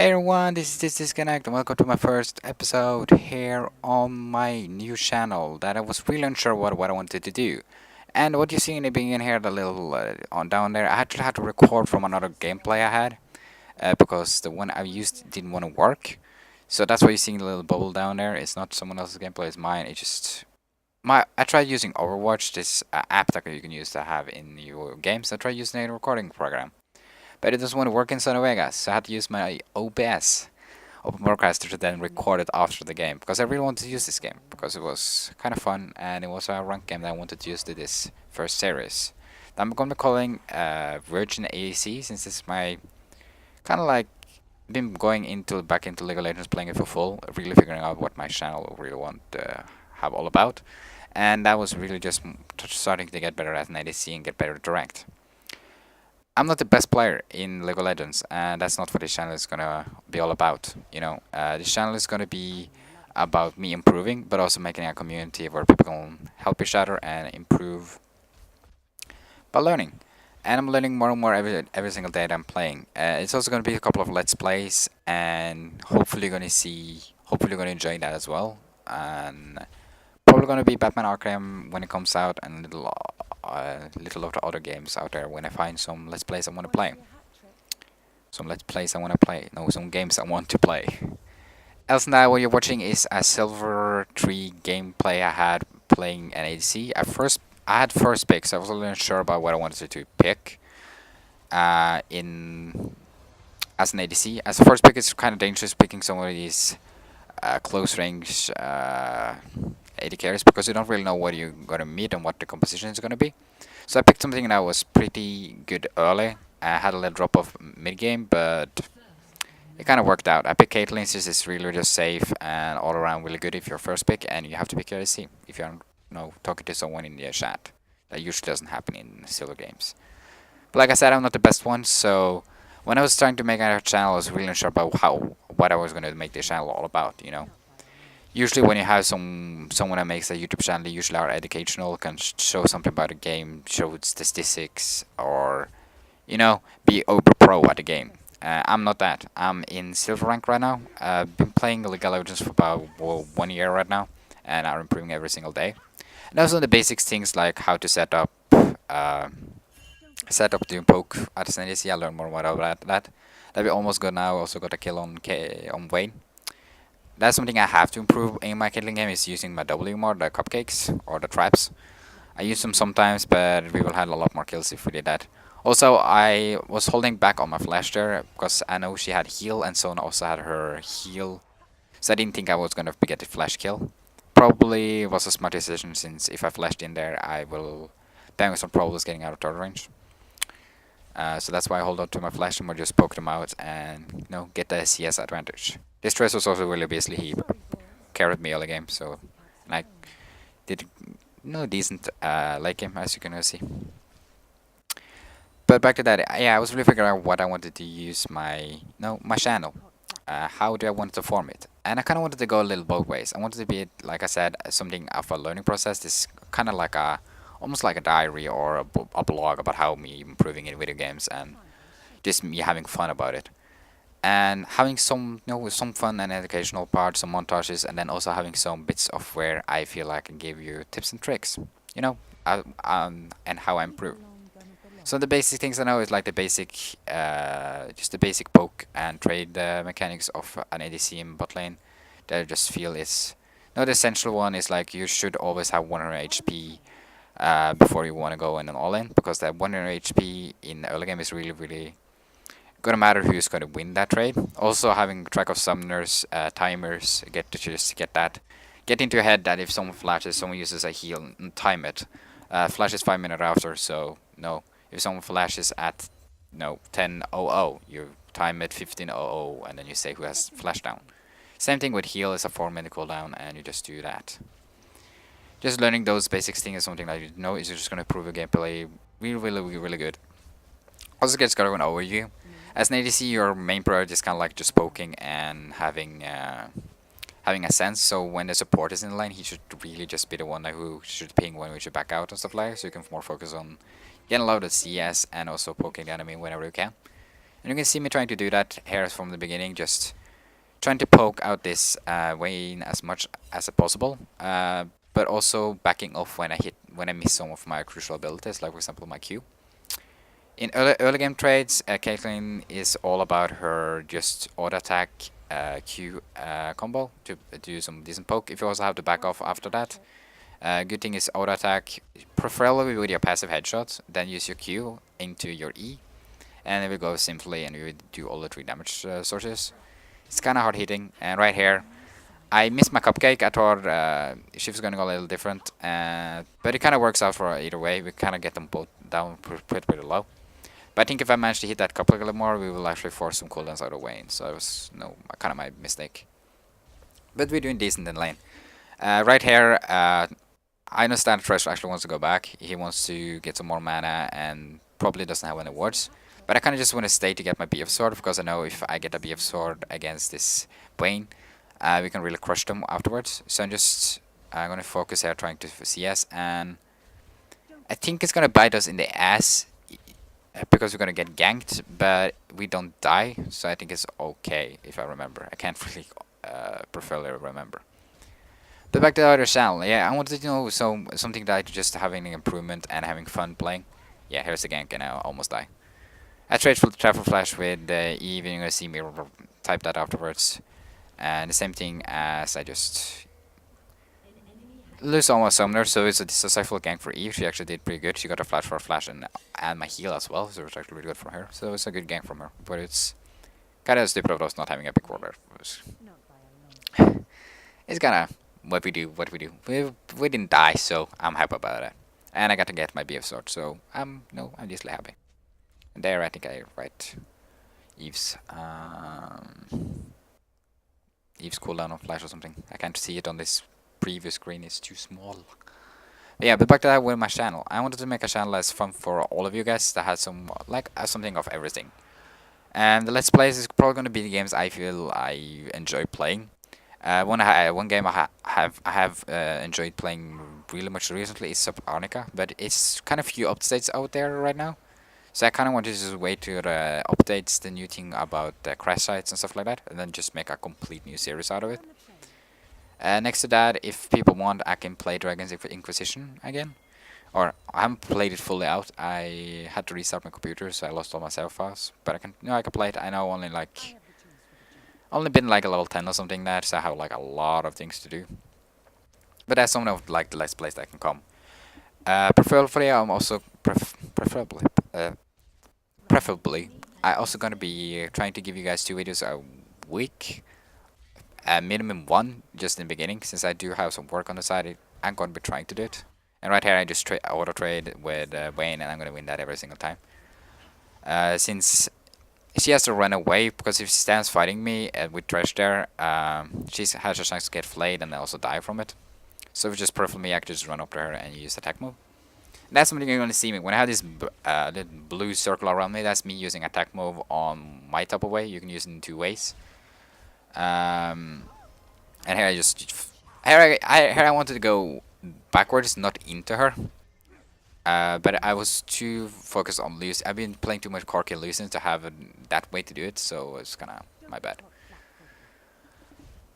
Hey everyone, this is Disconnect and welcome to my first episode here on my new channel that I was really unsure what I wanted to do. And what you see in the beginning here, the little on down there, I actually had to record from another gameplay I had because the one I used didn't want to work. So that's why you're seeing the little bubble down there. It's not someone else's gameplay, it's mine. It's just I tried using Overwatch, this app that you can use to have in your games. I tried using a recording program. But it doesn't want to work in Sony Vegas, so I had to use my OBS, Open Broadcaster, to then record it after the game. Because I really wanted to use this game, because it was kind of fun, and it was a ranked game that I wanted to use to this first series. I'm going to be calling Virgin ADC, since this is my kind of like been going back into League of Legends, playing it for full, really figuring out what my channel really want to have all about. And that was really just starting to get better at an ADC and get better direct. I'm not the best player in League of Legends, and that's not what this channel is gonna be all about. This channel is gonna be about me improving, but also making a community where people can help each other and improve by learning. And I'm learning more and more every single day that I'm playing. It's also gonna be a couple of let's plays, and hopefully gonna enjoy that as well. And probably gonna be Batman Arkham when it comes out, and little of the other games out there when I find some let's plays I want to play. Some let's plays I want to play. No, some games I want to play. Else now what you're watching is a Silver 3 gameplay I had playing an ADC. I had first picks. I was a little unsure about what I wanted to pick in as an ADC. As a first pick, it's kind of dangerous picking some of these close range AD carries because you don't really know what you're gonna meet and what the composition is gonna be. So I picked something that was pretty good early. I had a little drop off mid game, but it kind of worked out. I picked Caitlyn since it's really just safe and all around really good if you're first pick, and you have to pick your ADC if you're talking to someone in the chat. That usually doesn't happen in silver games. But like I said, I'm not the best one, so when I was trying to make a channel, I was really unsure about what I was gonna make this channel all about. Usually when you have someone that makes a YouTube channel, they usually are educational, can show something about a game, show statistics, or, be over pro at the game. I'm not that. I'm in silver rank right now. I've been playing League of Legends for about 1 year right now, and I'm improving every single day. And also the basics things like how to set up doing poke at the ADC. I learned more about that. That we almost got now. Also got a kill on Vayne. That's something I have to improve in my Caitlyn game, is using my W more, the cupcakes or the traps. I use them sometimes, but we will have a lot more kills if we did that. Also, I was holding back on my flash there because I know she had heal and Sona also had her heal. So I didn't think I was going to get the flash kill. Probably was a smart decision, since if I flashed in there, I will bang with some problems getting out of turret range. So that's why I hold on to my flash and just poke them out and get the CS advantage. This Trace was also really basically he carried me all the game, so and I did decent late game, as you can see. But back to that, yeah, I was really figuring out what I wanted to use my channel. How do I want to form it? And I kind of wanted to go a little both ways. I wanted to be, like I said, something of a learning process. This kind of like almost like a diary or a blog about how me improving in video games and just me having fun about it. And having some, with some fun and educational parts, some montages, and then also having some bits of where I feel I can give you tips and tricks, and how I improve. So the basic things I know is like the basic, just the basic poke and trade mechanics of an ADC in bot lane. That I just feel is, the essential one is like you should always have 100 HP before you want to go in an all-in, because that 100 HP in the early game is really, really gonna matter who's gonna win that trade. Also having track of summoners, timers, get that. Get into your head that if someone flashes, someone uses a heal, and time it. Flashes 5 minutes after, so if someone flashes at 10:00, you time it 15:00, and then you say who has flash down. Same thing with heal, is a 4-minute cooldown, and you just do that. Just learning those basics things is something that is just gonna improve your gameplay really good. Also gets got an overview. As an ADC, your main priority is kind of like just poking and having a sense. So when the support is in the lane, he should really just be the one who should ping when we should back out and stuff like that. So you can more focus on getting a lot of CS and also poking the enemy whenever you can. And you can see me trying to do that here from the beginning, just trying to poke out this Vayne as much as possible, but also backing off when I miss some of my crucial abilities, like for example my Q. In early game trades, Caitlyn is all about her just auto attack Q combo to do some decent poke. If you also have to back off after that, good thing is auto attack, preferably with your passive headshot, then use your Q into your E, and it will go simply and you will do all the 3 damage sources. It's kind of hard hitting, and right here, I missed my cupcake. I thought she was going to go a little different, but it kind of works out for either way. We kind of get them both down pretty low. But I think if I manage to hit that cupcake a little more, we will actually force some cooldowns out of Vayne. So it was kind of my mistake. But we're doing decent in lane. Right here, I understand Thresh actually wants to go back. He wants to get some more mana and probably doesn't have any wards. But I kind of just want to stay to get my BF sword, because I know if I get a BF sword against this Vayne, we can really crush them afterwards. So I'm going to focus here trying to CS, and I think it's going to bite us in the ass because we're going to get ganked, but we don't die, so I think it's okay if I remember. I can't really preferably remember. But back to the other channel, yeah, I wanted to know something that just having an improvement and having fun playing. Yeah, here's the gank and I almost die. I trade for the Travel Flash with Eve, and you're going to see me type that afterwards. And the same thing as I just lose all my summoner, so it's a successful gank for Eve. She actually did pretty good. She got a flash for a flash and my heal as well, so it's actually really good from her. So it's a good gank from her, but it's kind of stupid of us not having a big quarter. It's kind of what we do. We didn't die, so I'm happy about it. And I got to get my BF sword, so I'm just happy. And there I think I write Eve's cooldown on flash or something. I can't see it on this previous screen, it's too small. But yeah, but back to that with my channel. I wanted to make a channel that's fun for all of you guys, that has something of everything. And the Let's Plays is probably going to be the games I feel I enjoy playing. One game I have enjoyed playing really much recently is Subnautica, but it's kind of few updates out there right now. So I kind of wanted to just wait to the updates, the new thing about the crash sites and stuff like that, and then just make a complete new series out of it. Next to that, if people want, I can play Dragon's Inquisition again. Or I haven't played it fully out. I had to restart my computer, so I lost all my save files. But I can play it. I know only been like a level 10 or something there, so I have like a lot of things to do. But that's some of like the Let's Plays that can come. Preferably, I'm also preferably, I also gonna be trying to give you guys 2 videos a week. Minimum 1 just in the beginning, since I do have some work on the side. I'm gonna be trying to do it. And right here I just auto trade with Vayne, and I'm gonna win that every single time. Since she has to run away, because if she stands fighting me with Thresh there, she has a chance to get flayed and also die from it. So if it's just perfect for me, I could just run up to her and use attack move. And that's something you're gonna see me when I have this little blue circle around me. That's me using attack move on my type of way. You can use it in 2 ways. And here I wanted to go backwards, not into her. But I was too focused on Luce. I've been playing too much Corki Lucent to have that way to do it, so it's kind of my bad.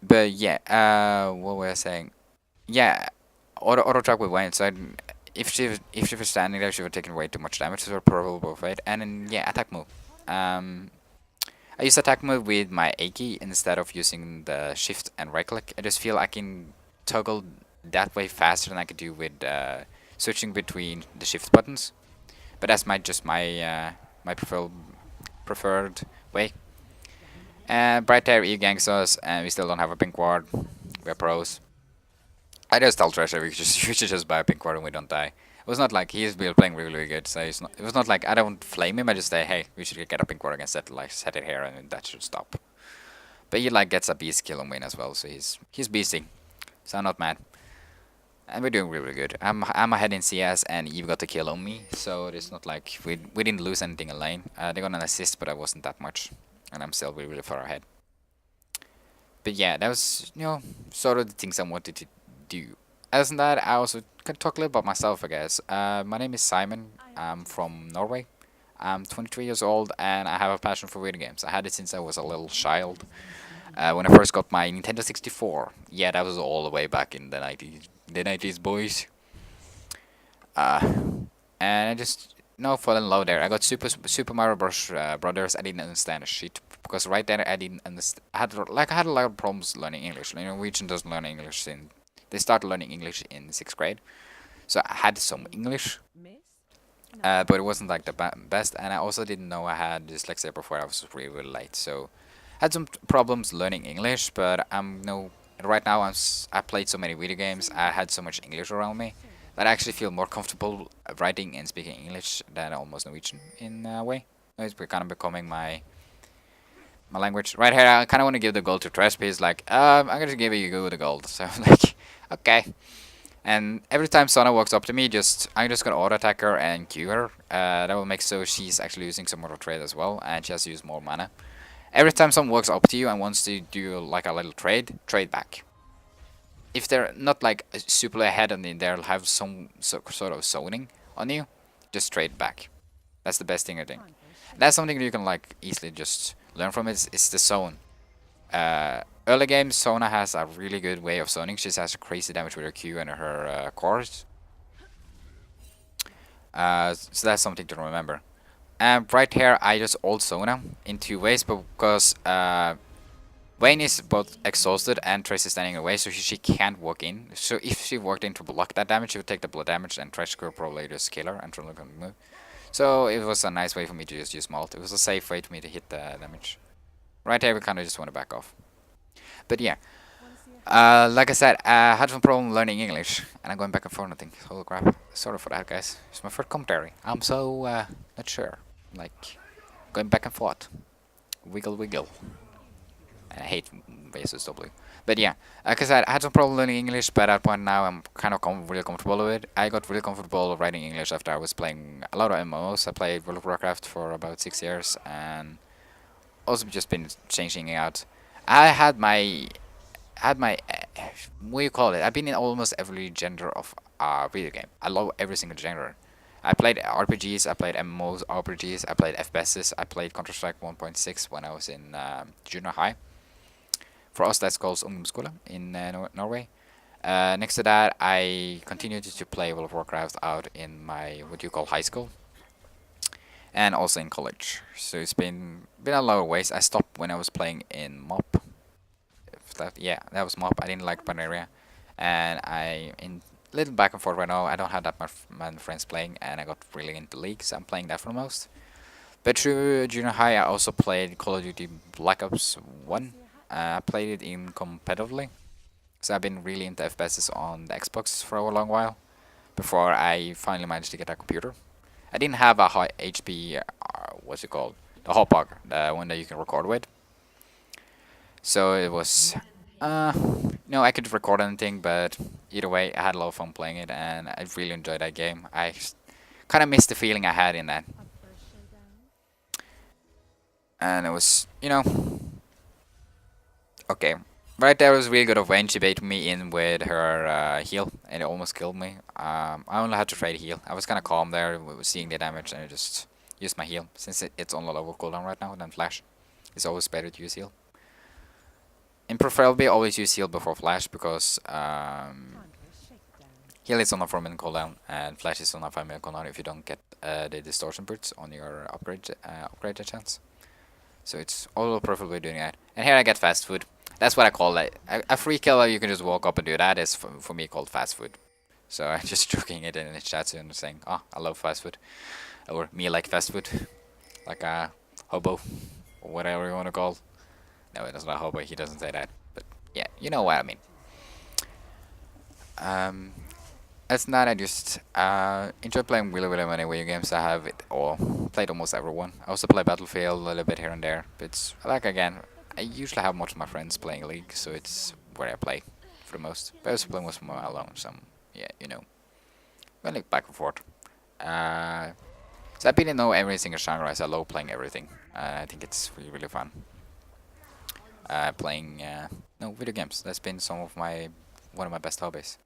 But yeah, what was I saying? Yeah, auto track with Vayne. So if she was standing there, she would have taken way too much damage. So probably both right. And then yeah, attack move. I use attack move with my A key instead of using the shift and right click. I just feel I can toggle that way faster than I could do with switching between the shift buttons. But that's my preferred way. Right there, Eve ganks us, and we still don't have a pink ward. We're pros. I just tell Treasure we should just buy a pink ward and we don't die. It was not like he's been playing really good, so it was not like I don't flame him. I just say, hey, we should get a pink ward and set it here, and that should stop. But he gets a beast kill on win as well, so he's beasting. So I'm not mad. And we're doing really good. I'm ahead in CS, and Eve got the kill on me, so it's not like we didn't lose anything in lane. They got an assist, but I wasn't that much, and I'm still really far ahead. But yeah, that was sort of the things I wanted to do. Other than that, I also can talk a little about myself, I guess. My name is Simon. I'm from Norway. I'm 23 years old and I have a passion for video games. I had it since I was a little child. When I first got my Nintendo 64. Yeah, that was all the way back in the 90s. The 90s, boys. Uh, and I just fell in love there. I got Super Mario Bros. Brothers. I didn't understand a shit because right there I didn't understand. I had a lot of problems learning English. Norwegian doesn't learn English in. They started learning English in sixth grade, so I had some English, but it wasn't like the best. And I also didn't know I had dyslexia before I was really, really late. So I had some problems learning English, but I'm no. Right now I played so many video games. I had so much English around me that I actually feel more comfortable writing and speaking English than almost Norwegian in a way. It's kind of becoming my language. Right here, I kind of want to give the gold to Trash. He's like, I'm gonna give you the gold. So like, okay. And every time Sona walks up to me, I'm just gonna auto attack her and Q her. That will make so she's actually using some more trade as well, and she has to use more mana. Every time someone walks up to you and wants to do like a little trade back. If they're not like super ahead and they'll have some sort of zoning on you, just trade back. That's the best thing I think. That's something you can like easily just learn from. It's the zone. Early game, Sona has a really good way of zoning. She has crazy damage with her Q and her cores. So that's something to remember. And right here, I just ult Sona in two ways, but because Vayne is both exhausted and Trace is standing away, so she can't walk in. So if she walked in to block that damage, she would take the blood damage, and Trash could probably just kill her and try to move. So it was a nice way for me to just use Malt. It was a safe way for me to hit the damage. Right here, we kind of just want to back off. But yeah, like I said, I had some problem learning English, and I'm going back and forth. I think, holy crap! Sorry for that, guys. It's my first commentary. I'm so not sure. Like going back and forth, wiggle wiggle. And I hate bases W. But yeah, like I said, I had some problem learning English, but at that point now I'm kind of really comfortable with it. I got really comfortable writing English after I was playing a lot of MMOs. I played World of Warcraft for about 6 years, and also just been changing it out. I had my what do you call it? I've been in almost every genre of video game. I love every single genre. I played RPGs, I played MMOs, RPGs, I played FPSs, I played Counter-Strike 1.6 when I was in junior high. For us, that's called ungdomsskole in Norway. Next to that, I continued to play World of Warcraft out in my what you call high school, and also in college. So it's been a lot of ways. I stopped when I was playing in MOP. That was MOP. I didn't like Panaria, and I in little back and forth right now. I don't have that much many friends playing, and I got really into League, so I'm playing that for the most. But through junior high, I also played Call of Duty Black Ops 1. I played it in competitively, so I've been really into FPSs on the Xbox for a long while, before I finally managed to get a computer. I didn't have a high HP, what's it called? The Hotbar, the one that you can record with. So it was, no, I could record anything, but either way, I had a lot of fun playing it, and I really enjoyed that game. I kind of missed the feeling I had in that. And it was, okay. Right there was really good of when she baited me in with her heal, and it almost killed me. I only had to trade heal. I was kind of calm there, seeing the damage, and I just used my heal. Since it's on a lower cooldown right now than flash, it's always better to use heal. And preferably always use heal before flash, because heal is on a 4-minute cooldown, and flash is on a 5-minute cooldown if you don't get the distortion boots on your upgrade chance. So it's all preferably doing that. And here I get fast food. That's what I call it. A free kill you can just walk up and do that is for me called fast food. So I'm just joking it in the chat and saying, oh, I love fast food. Or me like fast food. Like a hobo. Or whatever you want to call. No, it's not a hobo, he doesn't say that. But yeah, you know what I mean. That's not, I just enjoy playing really many video games. I have it all. Played almost everyone. I also play Battlefield a little bit here and there. But it's, like again, I usually have most of my friends playing League, so it's where I play for the most. But I also play most of my alone, so yeah, going back and forth. So I've been in know every single genre, so I love playing everything. I think it's really fun. Playing video games. That's been one of my best hobbies.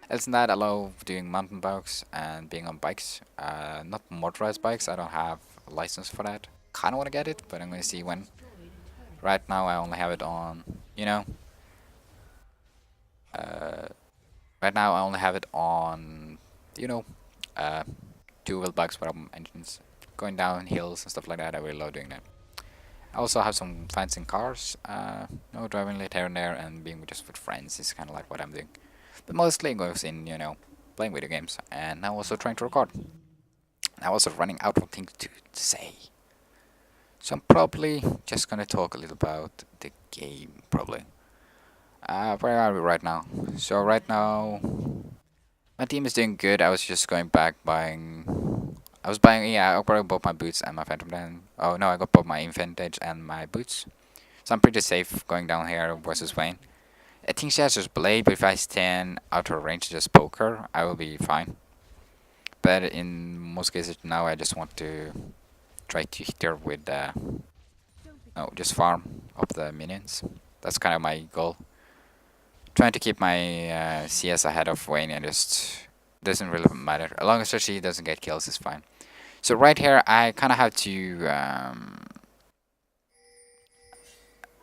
Else than that, I love doing mountain bikes and being on bikes. Not motorized bikes. I don't have a license for that. Kinda wanna get it, but I'm gonna see when. Right now I only have it on, you know, uh, right now I only have it on, you know, uh, two-wheel bikes from engines. Going down hills and stuff like that, I really love doing that. I also have some fancy cars, you know, driving lit here and there and being just with friends is kind of like what I'm doing. But mostly it goes in, you know, playing video games and now also trying to record. I'm also running out of things to say. So I'm probably just gonna talk a little about the game, probably. Where are we right now? So right now, my team is doing good. I was just going back buying. I was buying. Yeah, I probably bought my boots and my phantom then. Oh no, I got both my vintage and my boots. So I'm pretty safe going down here versus Wayne. I think she has just blade, but if I stand out of range to just poke her, I will be fine. But in most cases now, I just want to try to hit her with no, just farm up the minions. That's kind of my goal. Trying to keep my CS ahead of Wayne and just doesn't really matter. As long as she doesn't get kills, it's fine. So right here, I kind of have to.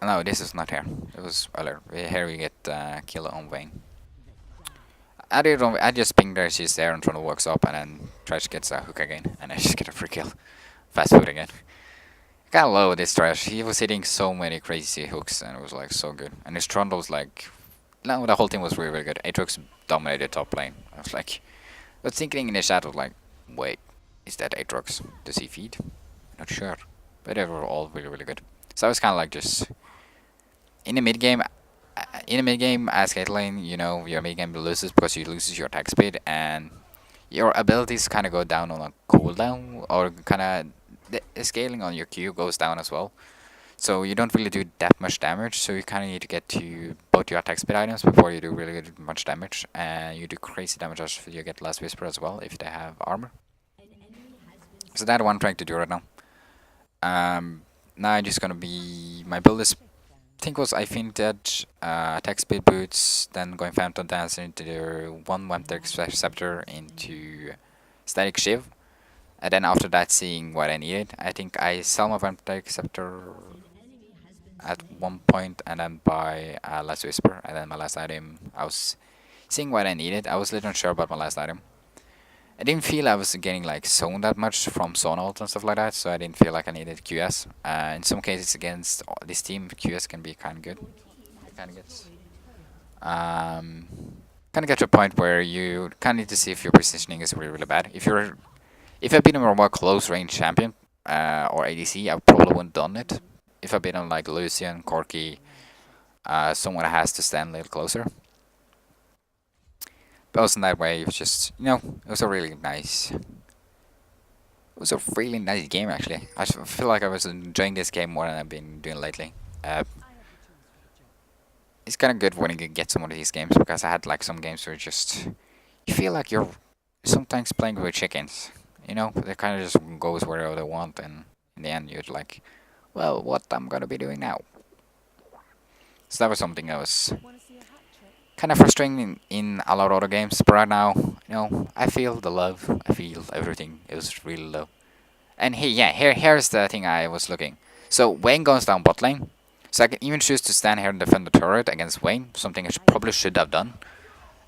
No, this is not here. It was earlier. Here we get kill on Wayne. I just ping there, she's there, and Toronto walks up, and then Trash gets a hook again, and I just get a free kill. Fast food again. I kinda love this Trash. He was hitting so many crazy hooks, and it was like so good. And his Toronto was like, no, the whole team was really, really good. Aatrox dominated top lane. I was like, I was thinking in the chat, like, wait, is that Aatrox? Does he feed? Not sure, but they were all really, really good. So I was kind of like just in the mid game. In the mid game, as Caitlyn, you know, your mid game loses because you loses your attack speed and your abilities kind of go down on a cooldown, or kind of the scaling on your Q goes down as well. So you don't really do that much damage. So you kind of need to get to both your attack speed items before you do really much damage, and you do crazy damage as you get Last Whisper as well if they have armor. So that's what I'm trying to do right now. Now I'm just gonna be my build is. Think was I fainted, attack speed boots, then going Phantom Dance into the one Vampiric Scepter into Static Shiv, and then after that seeing what I needed. I think I sell my Vampiric Scepter at one point and then buy Last Whisper, and then my last item, I was seeing what I needed. I was a little unsure about my last item. I didn't feel I was getting like zoned that much from zone ult and stuff like that, so I didn't feel like I needed QS. In some cases against this team, QS can be kind of good. Kind of gets, kind of get to a point where you kind of need to see if your positioning is really, really bad. If I've been a more close range champion or ADC, I probably wouldn't done it. If I've been on like Lucian, Corki, someone that has to stand a little closer. But also in that way, it was just, you know, it was a really nice. It was a really nice game actually. I feel like I was enjoying this game more than I've been doing lately. It's kind of good when you get some of these games, because I had like some games where just you feel like you're sometimes playing with chickens. You know, they kind of just goes wherever they want, and in the end you're like, well, what I'm gonna be doing now. So that was something that was kind of frustrating in a lot of other games, but right now, you know, I feel the love, I feel everything. It was really low. And hey, yeah, here's the thing I was looking. So Wayne goes down bot lane, so I can even choose to stand here and defend the turret against Wayne, something I probably should have done.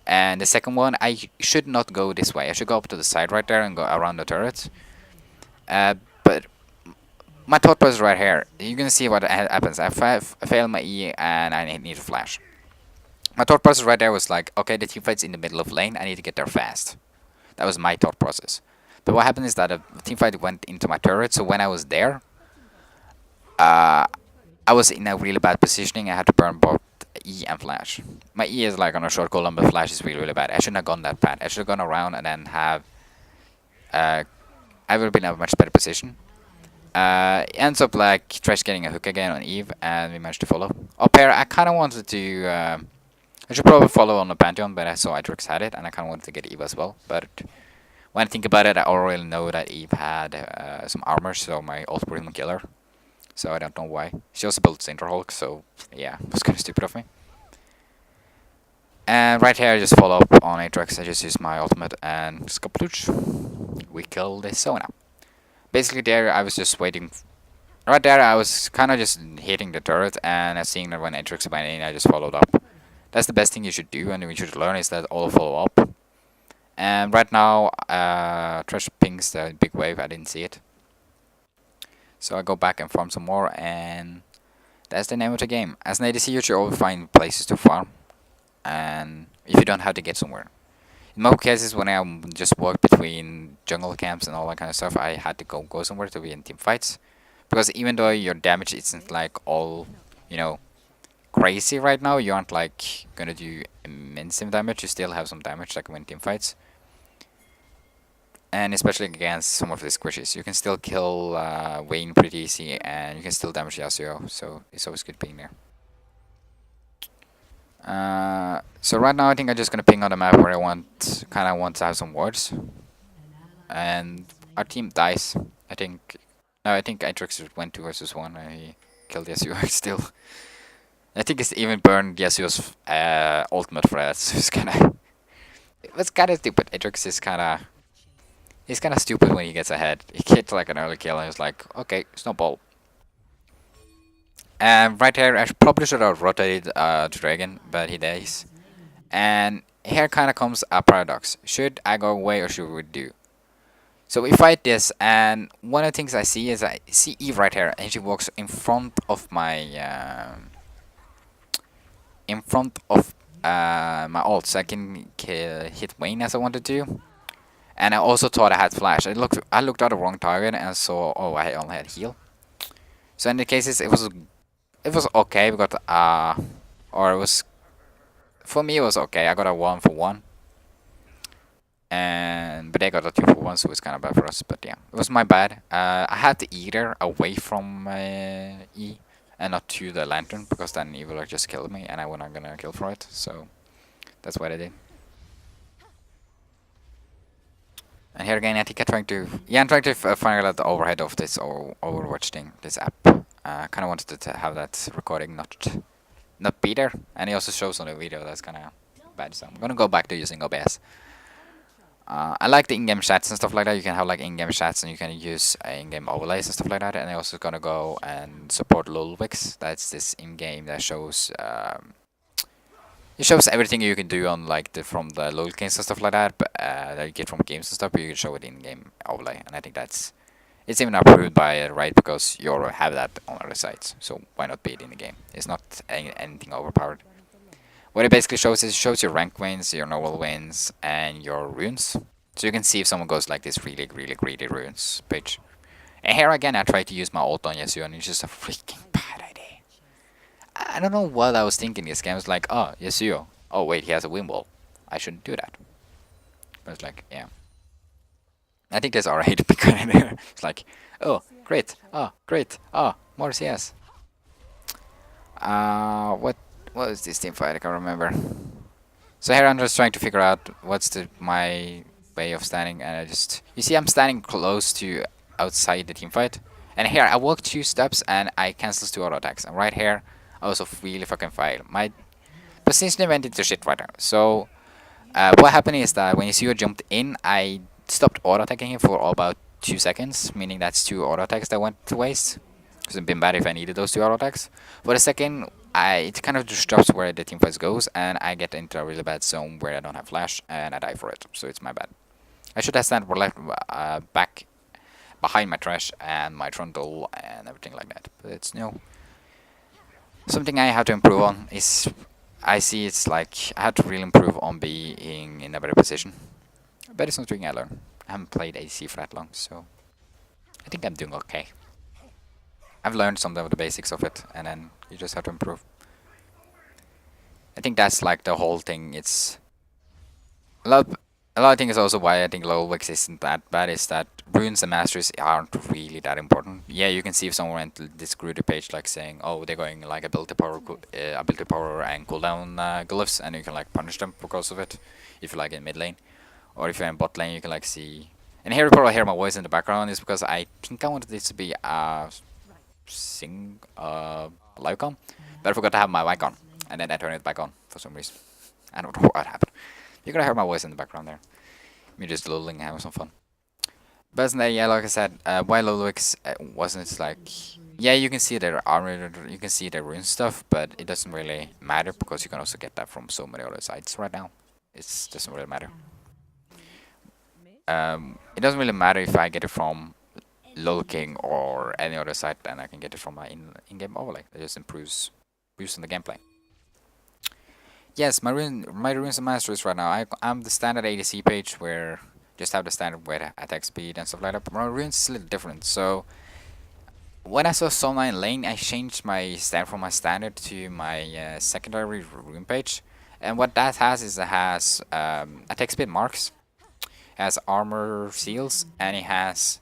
And the second one, I should not go this way. I should go up to the side right there and go around the turret. But my thought process right here, you can see what happens. I fail my E and I need to flash. My thought process right there was like, okay, the team fight's in the middle of lane, I need to get there fast. That was my thought process. But what happened is that a team fight went into my turret, so when I was there, I was in a really bad positioning. I had to burn both E and flash. My E is like on a short cooldown, but flash is really, really bad. I shouldn't have gone that bad. I should have gone around and then have... I would have been in a much better position. Ends up like Trash getting a hook again on Eve, and we managed to follow. Up here, I kind of wanted to... I should probably follow on the Pantheon, but I saw Aatrox had it, and I kind of wanted to get Eve as well. But when I think about it, I already know that Eve had some armor, so my ult wouldn't kill her. So I don't know why. She also built Cinder Hulk, so yeah, it was kind of stupid of me. And right here, I just follow up on Aatrox. I just use my ultimate and Scaplooch. We kill this Sona. Basically, there I was just waiting. Right there, I was kind of just hitting the turret, and I seeing that when Atrix went in, I just followed up. That's the best thing you should do, and you should learn is that all follow up. And right now, Trash pings the big wave. I didn't see it, so I go back and farm some more, and that's the name of the game. As an ADC, you should always find places to farm, and if you don't have to get somewhere. In most cases, when I just walked between jungle camps and all that kind of stuff, I had to go somewhere to be in team fights, because even though your damage isn't like all, you know, crazy right now, you aren't like gonna do immense damage. You still have some damage like when team fights, and especially against some of the squishes, you can still kill Wayne pretty easy, and you can still damage Yasuo. So it's always good being there. So right now I think I'm just gonna ping on the map where I kind of want to have some wards, and our team dies. I think. No, I think Atrix went 2 versus 1. He killed Yasuo still. I think it's even burned Yasuo's ultimate for that. So it's kind of. It was kind of stupid. Atrix is kind of. He's kind of stupid when he gets ahead. He gets like an early kill and he's like, okay, snowball. And right here, I probably should have rotated to Dragon, but he dies. And here kind of comes a paradox. Should I go away or should we do? So we fight this, and one of the things I see is I see Eve right here, and she walks in front of my my ult, so I can hit Wayne as I wanted to. And I also thought I had flash. I looked at the wrong target and saw, oh, I only had heal. So in the cases, it was okay because or it was, for me it was okay. I got a 1-for-1, and but they got a 2-for-1, so it's kind of bad for us. But yeah, it was my bad. I had the Eater away from E and not to the Lantern, because then he would have just killed me, and I was not gonna kill for it. So that's what I did. And here again, I think I'm trying to find out the overhead of this Overwatch thing, this app. Kind of wanted to have that recording not be there, and it also shows on the video. That's kind of bad, so I'm gonna go back to using OBS. I like the in-game chats and stuff like that. You can have like in-game chats, and you can use in-game overlays and stuff like that. And I'm also gonna go and support Lulwix. That's this in-game that shows it shows everything you can do on like from the LoL games and stuff like that, but that you get from games and stuff. But you can show it in-game overlay, and I think it's even approved by Riot, because you already have that on other sites. So why not be it in the game? It's not anything overpowered. What it basically shows is it shows your rank wins, your normal wins, and your runes. So you can see if someone goes like this really greedy runes page. And here again, I try to use my ult on Yasuo, and it's just a freaking bad idea. I don't know what I was thinking this game. I was like, oh, Yasuo. Oh, wait, he has a win wall. I shouldn't do that. But it's like, yeah. I think that's alright because it's like, oh, great. Oh, great. Oh, more CS. What was this team fight? I can't remember. So here I'm just trying to figure out what's my way of standing, and you see I'm standing close to outside the team fight. And here I walk 2 steps and I cancel 2 auto attacks. And right here I also really fucking fail. My position went into shit right now. So what happened is that when Yasuo jumped in, I stopped auto attacking him for about 2 seconds, meaning that's 2 auto attacks that went to waste. Because it'd been bad if I needed those 2 auto attacks. For a second, it kind of disrupts where the team fight goes, and I get into a really bad zone where I don't have flash, and I die for it. So it's my bad. I should have stand back behind my trash and my trundle and everything like that. But it's something I have to improve on is I see it's like I have to really improve on being in a better position. But it's something I learn. I haven't played ADC for that long, so I think I'm doing okay. I've learned some of the basics of it, and then you just have to improve. I think that's like the whole thing. It's a lot of things also why I think Lulwix isn't that bad is that runes and masters aren't really that important. Yeah, you can see if someone went this greedy page like saying, oh, they're going like ability power and cooldown glyphs, and you can like punish them because of it. If you're like in mid lane, or if you're in bot lane, you can like see. And here you probably hear my voice in the background is because I think I wanted this to be a live con, but I forgot to have my mic on, and then I turned it back on for some reason. I don't know what happened. You're gonna hear my voice in the background there. Me just lulling, having some fun. But yeah, like I said, while Lulix wasn't like, yeah, you can see their armor, you can see their rune stuff, but it doesn't really matter because you can also get that from so many other sites right now. It doesn't really matter. It doesn't really matter if I get it from Lol King or any other site, then I can get it from my in-game overlay. It just improves boosting the gameplay. Yes, my runes and masteries right now. I'm the standard ADC page where just have the standard weight attack speed and stuff like that. But my runes is a little different. So when I saw Sona in lane, I changed my stand from my standard to my secondary rune page. And what that has is it has attack speed marks, has armor seals, and it has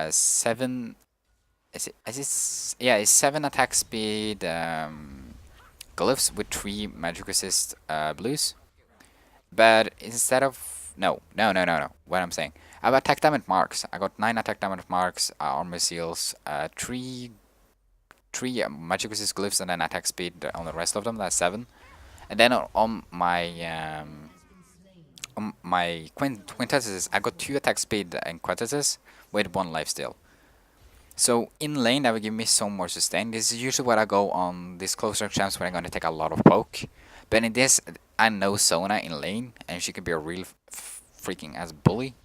7. Yeah, it's 7 attack speed glyphs with 3 magic resist blues. But instead of no. What I'm saying, I have attack damage marks. I got 9 attack damage marks, armor seals, 3 magic resist glyphs, and then attack speed on the rest of them. That's 7. And then on my quintessences, I got 2 attack speed and quintessences with 1 life steal. So in lane, that will give me some more sustain. This is usually what I go on these closer champs when I'm going to take a lot of poke. But in this, I know Sona in lane, and she can be a real freaking ass bully.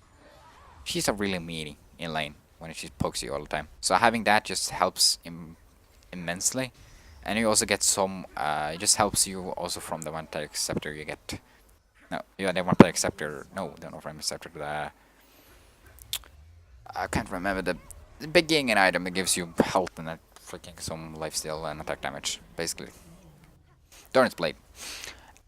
She's a really meaty in lane when she pokes you all the time. So having that just helps immensely. And you also get some, it just helps you also from the one-attack scepter you get. No, yeah, the one-attack scepter, no, the no-frame scepter, I can't remember the beginning item that gives you health and freaking some lifesteal and attack damage, basically. Dorn's Blade.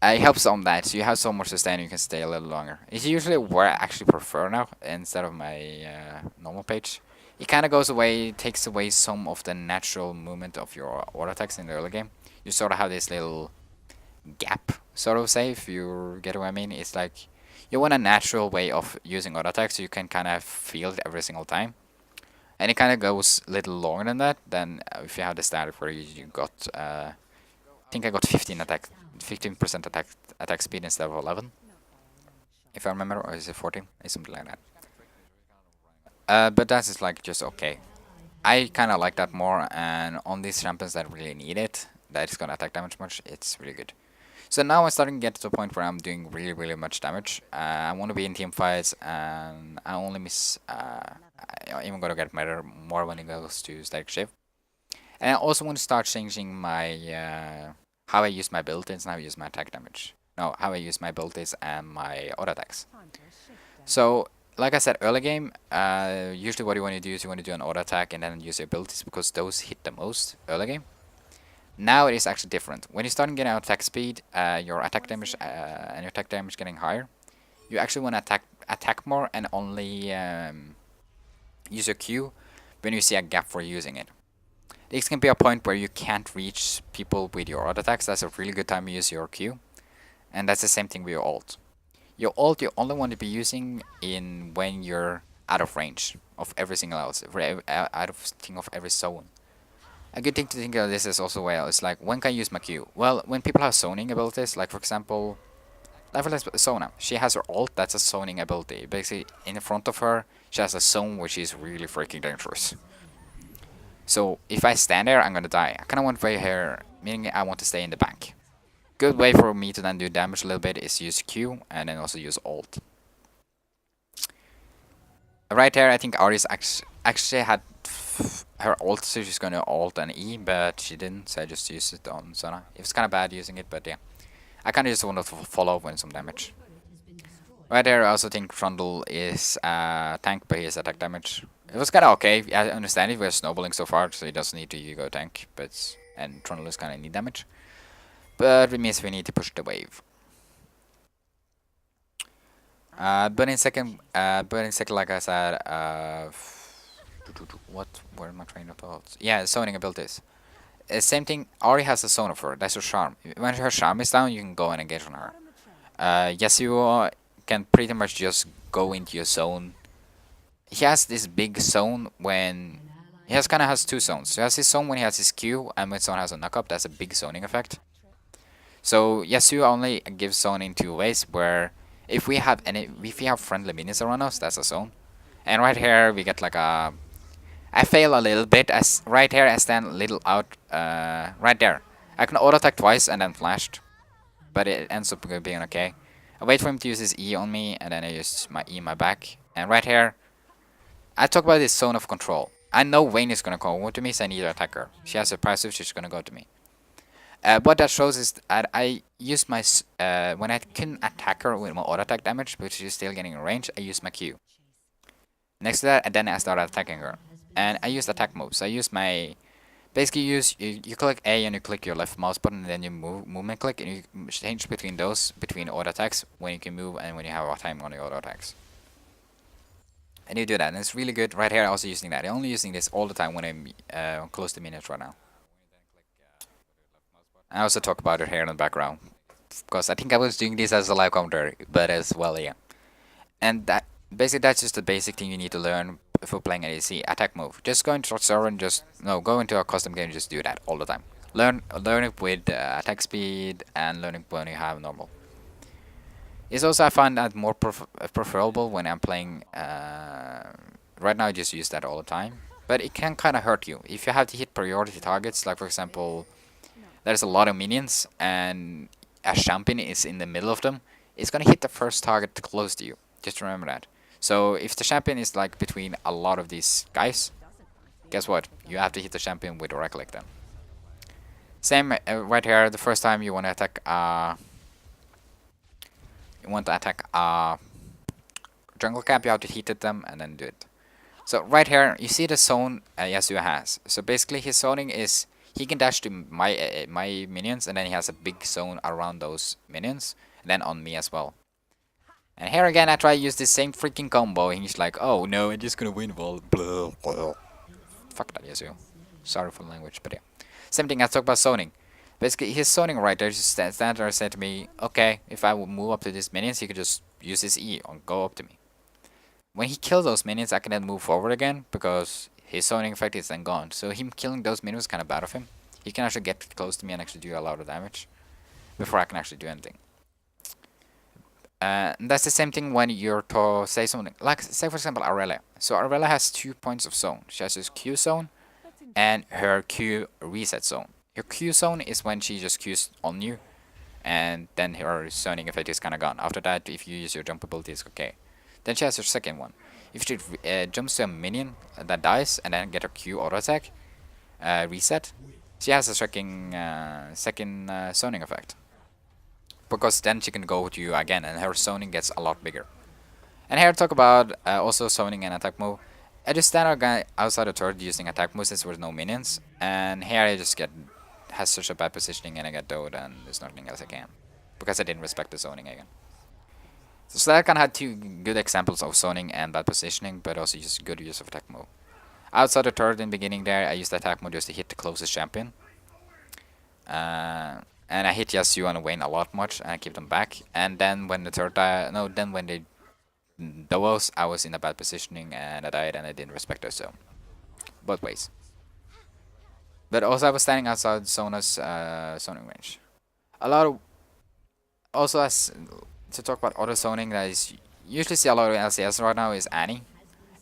It helps on that, so you have so much sustain you can stay a little longer. It's usually where I actually prefer now, instead of my normal page. It kind of goes away, takes away some of the natural movement of your auto attacks in the early game. You sort of have this little gap, sort of say, if you get what I mean. It's like, you want a natural way of using auto attacks so you can kind of feel it every single time. And it kind of goes a little longer than that, than if you have the standard where you got, I think I got 15% attack speed instead of 11. If I remember, or is it 14? It's something like that. But that's just like, just okay. I kind of like that more, and on these champions that really need it, that is gonna attack damage much, it's really good. So now I'm starting to get to the point where I'm doing really much damage. I want to be in team fights, and I only miss. I'm even gonna get better more when it goes to static shift. And I also want to start changing my how I use my abilities and how I use my attack damage. No, how I use my abilities and my auto attacks. So, like I said, early game, usually what you want to do is you want to do an auto attack and then use your abilities because those hit the most early game. Now it is actually different. When you start getting out attack speed, your attack damage and your attack damage getting higher, you actually want to attack more and only use your Q when you see a gap for using it. This can be a point where you can't reach people with your auto attacks. That's a really good time to use your Q. And that's the same thing with your ult. Your ult you only want to be using in when you're out of range of every single else, out of every zone. A good thing to think of this is also, well, it's like, when can I use my Q? Well, when people have zoning abilities, like for example, Sona, she has her ult, that's a zoning ability. Basically, in front of her, she has a zone which is really freaking dangerous. So, if I stand there, I'm gonna die. I kinda want to wait here, meaning I want to stay in the back. Good way for me to then do damage a little bit is use Q, and then also use ult. Right here, I think Ari's actually had her ult, so she's gonna ult and E, but she didn't, so I just used it on Sona. It was kinda bad using it, but yeah. I kinda just wanted to follow up with some damage. Right there, I also think Trundle is tank, but he has attack damage. It was kinda okay. I understand it, we're snowballing so far, so he doesn't need to go tank, and Trundle is kinda need damage. But it means we need to push the wave. But in second, like I said, where are my train of thoughts? Yeah, zoning abilities. Same thing, Ari has a zone of her, that's her charm. When her charm is down, you can go and engage on her. Yasuo can pretty much just go into your zone. He has this big zone when... He kinda has 2 zones. He has his zone when he has his Q, and when zone has a knock-up, that's a big zoning effect. So Yasuo only gives zone in 2 ways, where if we have friendly minions around us, that's a zone. And right here we get like a. I fail a little bit as right here I stand a little out. Right there. I can auto attack twice and then flashed, but it ends up being okay. I wait for him to use his E on me, and then I use my E in my back. And right here, I talk about this zone of control. I know Wayne is gonna go over to me, so I need to attack her. She has a passive, she's gonna go to me. What that shows is that I use my when I can attack her with my auto attack damage, but she's still getting in range. I use my Q. Next to that, and then I start attacking her, and I use attack moves. I use my basically you click A and you click your left mouse button, and then you movement click, and you change between those between auto attacks when you can move and when you have a time on your auto attacks. And you do that, and it's really good. Right here, also using that. I'm only using this all the time when I'm close to minutes right now. I also talk about it here in the background, because I think I was doing this as a live commentary, but as well, yeah. And that basically that's just the basic thing you need to learn for playing ADC. Attack move. Just go into a server and just go into a custom game and just do that all the time. Learn it with attack speed and learn it when you have normal. It's also I find that more preferable when I'm playing. Right now I just use that all the time, but it can kind of hurt you if you have to hit priority targets. Like for example, there's a lot of minions and a champion is in the middle of them. It's gonna hit the first target close to you. Just remember that. So if the champion is like between a lot of these guys, guess what? You have to hit the champion with a right click then. Same right here. The first time you want to attack jungle camp, you have to hit at them and then do it. So right here, you see the zone Yasuo has. So basically, his zoning is he can dash to my minions, and then he has a big zone around those minions, and then on me as well. And here again, I try to use the same freaking combo, and he's like, "Oh no, I'm just gonna win ball." Blah, blah. Fuck that, Yasuo. Sorry for the language, but yeah. Same thing. I talk about zoning. Basically, his zoning right there just stands there and said to me, "Okay, if I would move up to these minions, he could just use his E and go up to me." When he kills those minions, I can then move forward again because his zoning effect is then gone. So him killing those minions is kind of bad of him. He can actually get close to me and actually do a lot of damage before I can actually do anything. And that's the same thing when you're to say something like, say for example, Aurelia. So Aurelia has 2 points of zone. She has his Q zone and her Q reset zone. Her Q zone is when she just Qs on you, and then her zoning effect is kind of gone. After that, if you use your jump ability, it's okay. Then she has her second one. If she jumps to a minion that dies and then get her Q auto attack reset, she has a second zoning effect. Because then she can go to you again and her zoning gets a lot bigger. And here I talk about also zoning and attack move. I just stand outside the turret using attack moves since there's no minions. And here I just has such a bad positioning and I get dode and there's nothing else I can. Because I didn't respect the zoning again. So that kind of had 2 good examples of zoning and bad positioning, but also just good use of attack move. Outside the turret in the beginning there, I used the attack move just to hit the closest champion. And I hit Yasuo and Wayne a lot much, and I keep them back. And then when the turret died, no, then when they duos, I was in a bad positioning and I died and I didn't respect their zone. Both ways. But also I was standing outside Sona's zoning range. A lot of also as to talk about auto zoning that is usually see a lot of LCS right now is Annie.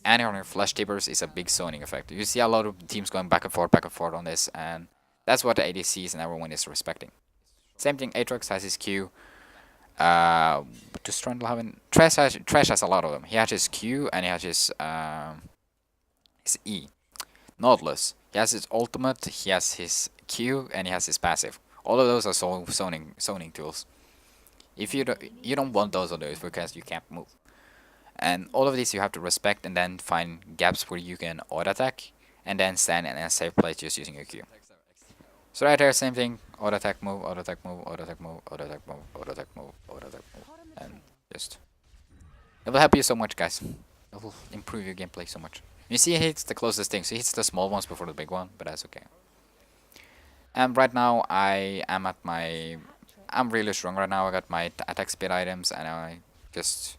Annie on her flash tippers is a big zoning effect. You see a lot of teams going back and forth on this, and that's what the ADCs and everyone is respecting. Same thing, Aatrox has his Q. Does Trundle have an... Trash has a lot of them. He has his Q and he has his E. Nautilus. He has his ultimate, he has his Q, and he has his passive. All of those are zoning tools. If you don't want those because you can't move. And all of these you have to respect and then find gaps where you can auto attack and then stand in a safe place just using your Q. So right here, same thing. Auto attack move, auto attack move, auto attack move, auto attack move, auto attack move, auto attack move, and just it will help you so much, guys. It will improve your gameplay so much. You see, he hits the closest thing, so he hits the small ones before the big one, but that's okay. And right now, I'm really strong right now. I got my attack speed items, and I just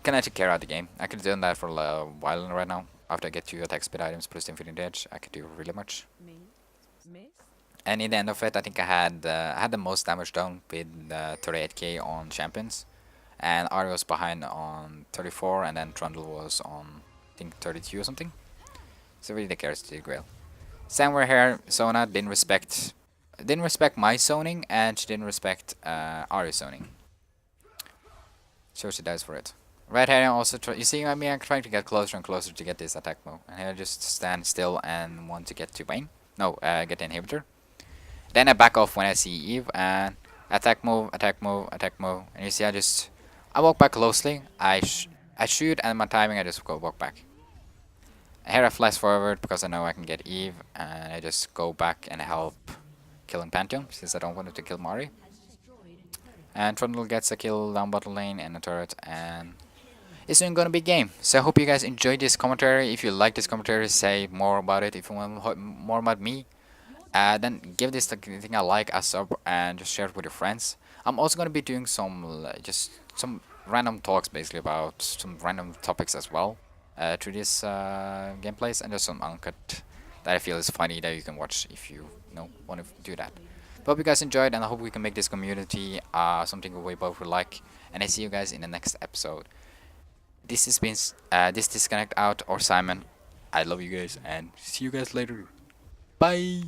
can actually carry out the game. I could do that for a while right now. After I get 2 attack speed items plus Infinite Edge, I could do really much. And in the end of it, I think I had the most damage done with 38k on champions. and Ari was behind on 34, and then Trundle was on I think 32 or something. So really the carries did well. Somewhere here, Sona didn't respect my zoning, and she didn't respect Ari's zoning. So she dies for it. Red Herring also you see, I mean, I'm trying to get closer and closer to get this attack move, and here I just stand still and want to get to Vayne. No, get the inhibitor. Then I back off when I see Eve, and attack move, attack move, attack move, and you see I walk back closely, I shoot, and my timing I just go walk back. And here I flash forward because I know I can get Eve, and I just go back and help killing Pantheon, since I don't want it to kill Mari. And Trundle gets a kill down bottom lane and a turret, and it's soon gonna be game. So I hope you guys enjoyed this commentary. If you like this commentary, say more about it. If you want more about me, then give this thing a like, a sub, and just share it with your friends. I'm also gonna be doing some just some random talks basically about some random topics as well through this gameplays, and just some uncut that I feel is funny that you can watch if you know want to do that. But hope you guys enjoyed, and I hope we can make this community something we both would like. And I see you guys in the next episode. This has been this disconnect out or Simon. I love you guys and see you guys later. Bye.